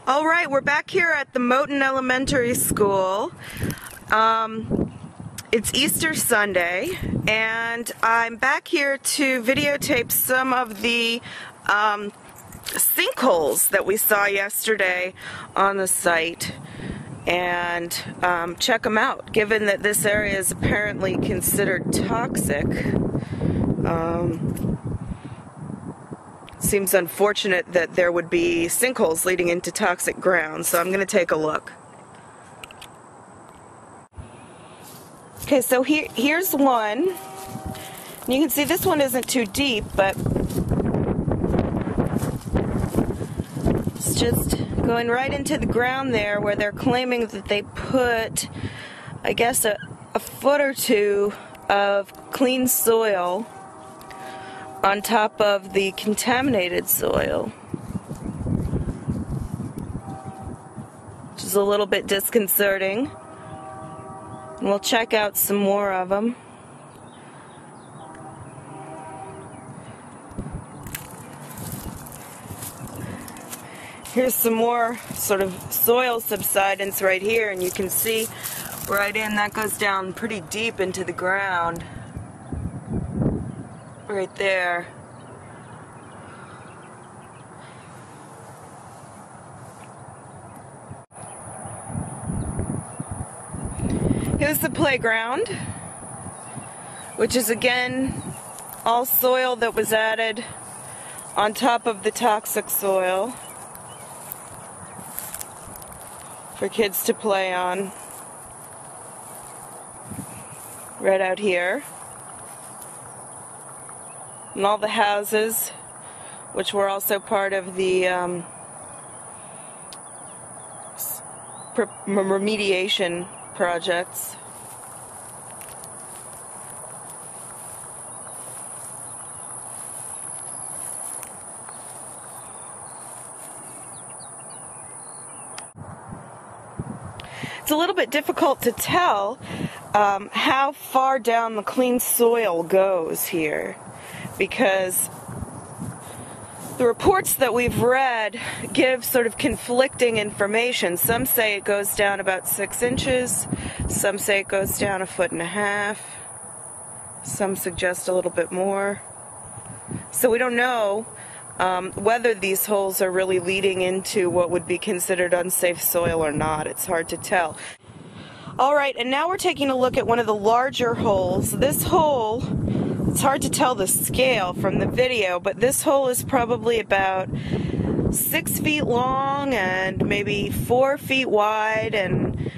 All right, we're back here at the Moton Elementary School. It's Easter Sunday, and I'm back here to videotape some of the sinkholes that we saw yesterday on the site and check them out, given that this area is apparently considered toxic. Seems unfortunate that there would be sinkholes leading into toxic ground, so I'm going to take a look. Okay, so here's one. And you can see this one isn't too deep, but it's just going right into the ground there where they're claiming that they put, I guess, a foot or two of clean soil on top of the contaminated soil, which is a little bit disconcerting. And we'll check out some more of them. Here's some more sort of soil subsidence right here, and you can see right in, that goes down pretty deep into the ground. Right there. Here's the playground, which is again all soil that was added on top of the toxic soil for kids to play on. Right out here. And all the houses, which were also part of the remediation projects. It's a little bit difficult to tell how far down the clean soil goes here, because the reports that we've read give sort of conflicting information. Some say it goes down about 6 inches, some say it goes down 1.5 feet, some suggest a little bit more. So we don't know whether these holes are really leading into what would be considered unsafe soil or not. It's hard to tell. Alright, and now we're taking a look at one of the larger holes. This hole, it's hard to tell the scale from the video, but this hole is probably about 6 feet long and maybe 4 feet wide and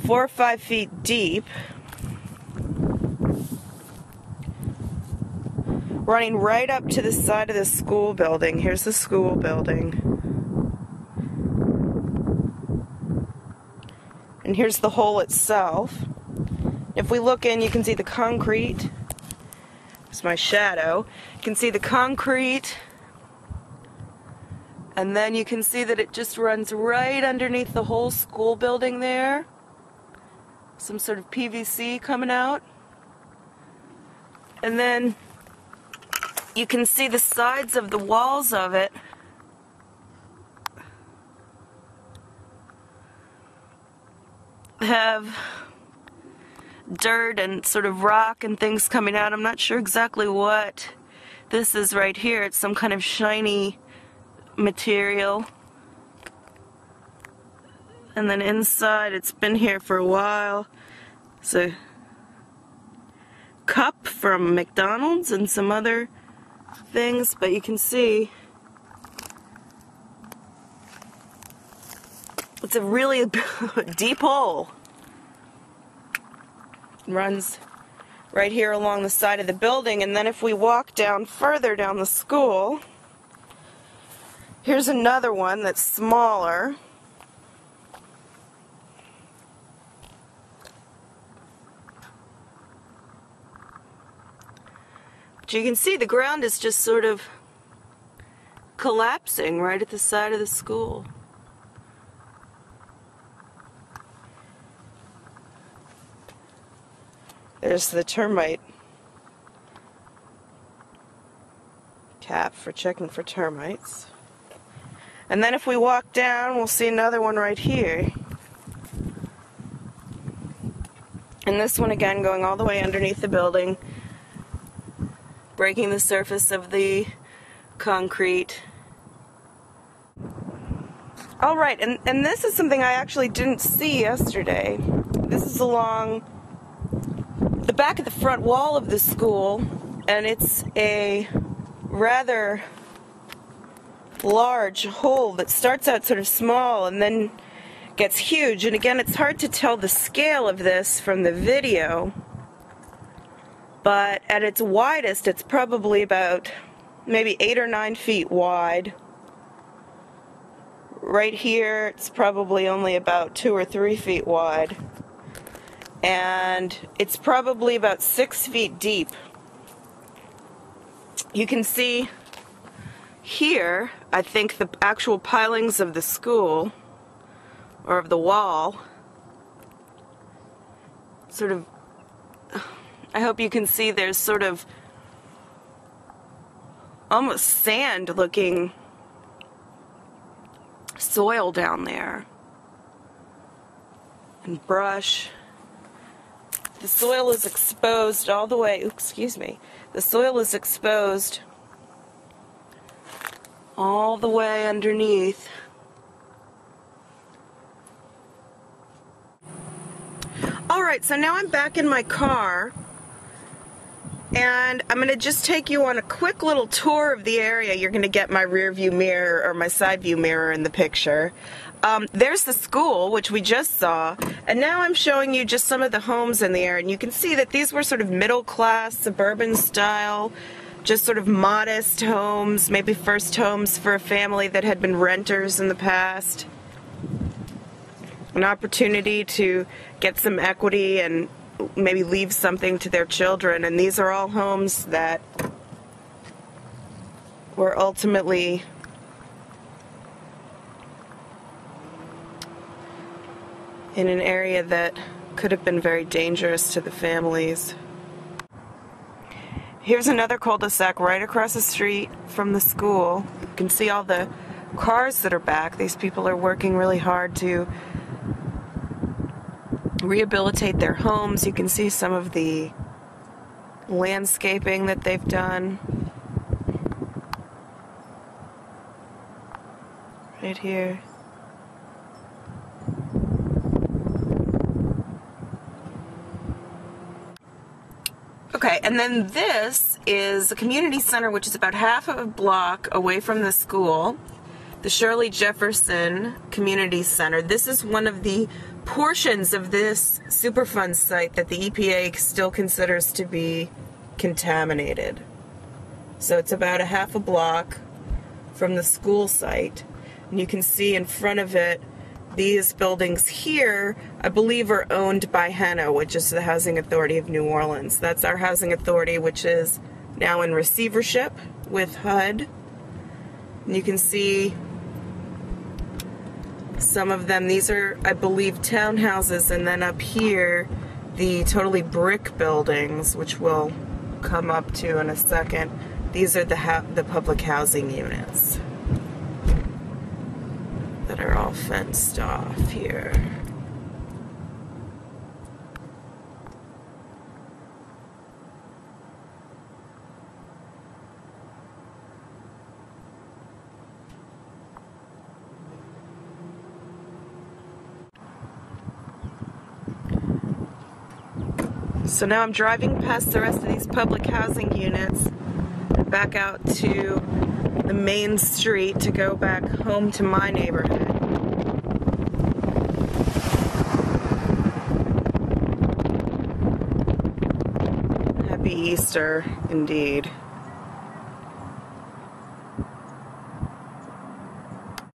4 or 5 feet deep. Running right up to the side of the school building. Here's the school building. And here's the hole itself. If we look in, you can see the concrete. It's my shadow. You can see the concrete, and then you can see that it just runs right underneath the whole school building there. Some sort of PVC coming out. And then you can see the sides of the walls of it have dirt and sort of rock and things coming out. I'm not sure exactly what this is right here. It's some kind of shiny material. And then inside, it's been here for a while. It's a cup from McDonald's and some other things, but you can see it's a really deep hole. It runs right here along the side of the building, and then if we walk down further down the school, here's another one that's smaller. But you can see the ground is just sort of collapsing right at the side of the school. There's the termite cap for checking for termites. And then if we walk down, we'll see another one right here. And this one again going all the way underneath the building, breaking the surface of the concrete. Alright, and this is something I actually didn't see yesterday. This is along the back of the front wall of the school, and it's a rather large hole that starts out sort of small and then gets huge. And again, it's hard to tell the scale of this from the video, but at its widest it's probably about maybe 8 or 9 feet wide. Right here it's probably only about 2 or 3 feet wide, and it's probably about 6 feet deep. You can see here, I think, the actual pilings of the school, or of the wall. Sort of, I hope you can see there's sort of almost sand looking soil down there. And brush. The soil is exposed all the way, excuse me, the soil is exposed all the way underneath. Alright, so now I'm back in my car, and I'm going to just take you on a quick little tour of the area. You're going to get my rear view mirror, or my side view mirror in the picture. There's the school, which we just saw, and now I'm showing you just some of the homes in the area, and you can see that these were sort of middle-class, suburban style, just sort of modest homes, maybe first homes for a family that had been renters in the past. An opportunity to get some equity and maybe leave something to their children, and these are all homes that were ultimately in an area that could have been very dangerous to the families. Here's another cul-de-sac right across the street from the school. You can see all the cars that are back. These people are working really hard to rehabilitate their homes. You can see some of the landscaping that they've done right here. Okay, and then this is a community center which is about half of a block away from the school, the Shirley Jefferson Community Center. This is one of the portions of this Superfund site that the EPA still considers to be contaminated. So it's about a half a block from the school site, and you can see in front of it these buildings here, I believe, are owned by HANA, which is the Housing Authority of New Orleans. That's our housing authority, which is now in receivership with HUD. And you can see some of them. These are, I believe, townhouses, and then up here, the totally brick buildings, which we'll come up to in a second. These are the public housing units that are all fenced off here. So now I'm driving past the rest of these public housing units and back out to the main street to go back home to my neighborhood. Happy Easter, indeed.